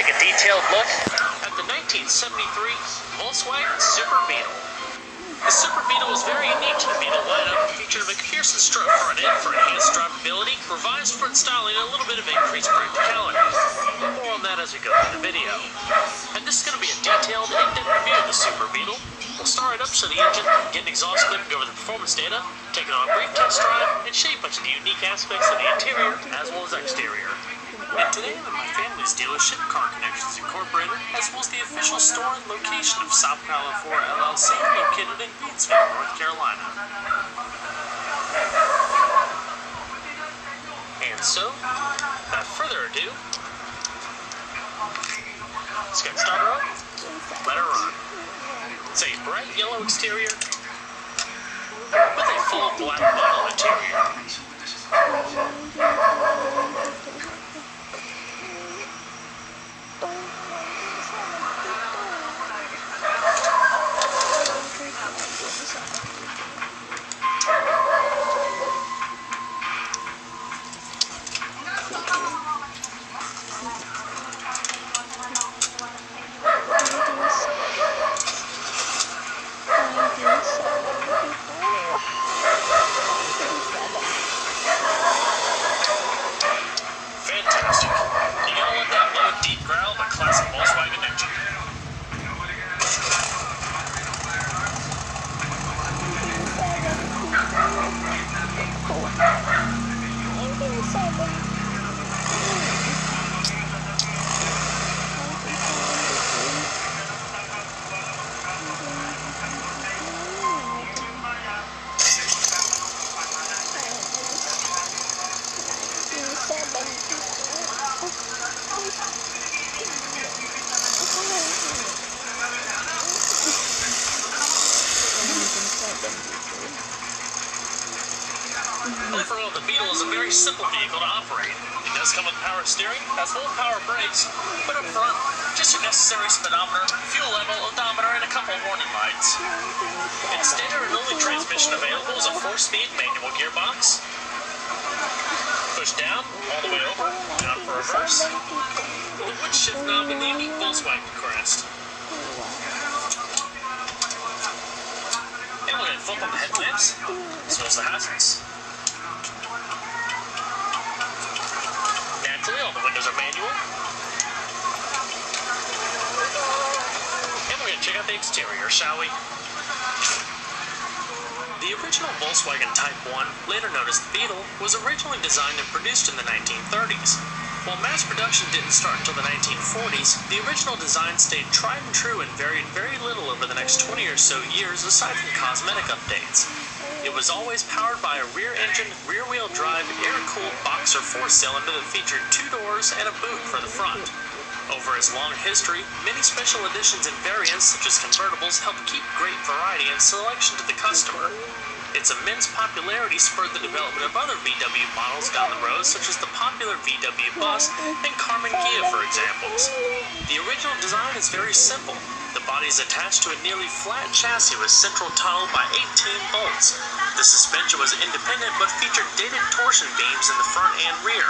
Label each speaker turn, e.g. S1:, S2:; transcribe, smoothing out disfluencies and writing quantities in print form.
S1: take a detailed look at the 1973 Volkswagen Super Beetle. The Super Beetle was very unique to the Beetle lineup, featured a McPherson stroke front end for enhanced drivability, revised front styling, and a little bit of increased practicality. More on that as we go through the video. And this is going to be a detailed, in-depth review of the Super Beetle. We'll start right up to the engine, get an exhaust clip, go over the performance data, take it on a brief test drive, and show you a bunch of the unique aspects of the interior as well as exterior. And today I'm at my family's dealership, Car Connections Incorporated, as well as the official store and location of South Carolina 4 LLC, located in Gainesville, North Carolina. And so, without further ado, let's get started up, let her run. It's a bright yellow exterior with a full black vinyl interior. Fantastic. You gotta let that low, deep growl of a classic Volkswagen engine. Overall, the Beetle is a very simple vehicle to operate. It does come with power steering, has full power brakes, but up front, just your necessary speedometer, fuel level, odometer, and a couple of warning lights. Its standard and only transmission available is a 4-speed manual gearbox. Push down, all the way over, down for reverse, with a wood shift knob and the unique Volkswagen crest. And we're going to flip on the headlamps, as well as the hazards. Naturally, all the windows are manual. And we're going to check out the exterior, shall we? The original Volkswagen Type 1, later known as the Beetle, was originally designed and produced in the 1930s. While mass production didn't start until the 1940s, the original design stayed tried and true and varied very little over the next 20 or so years aside from cosmetic updates. It was always powered by a rear-engine, rear-wheel drive, air-cooled boxer 4-cylinder that featured 2 doors and a boot for the front. Over its long history, many special editions and variants, such as convertibles, helped keep great variety and selection to the customer. Its immense popularity spurred the development of other VW models down the road, such as the popular VW Bus and Carmen Ghia, for examples. The original design is very simple. The body is attached to a nearly flat chassis with central tunnel by 18 bolts. The suspension was independent but featured dated torsion beams in the front and rear.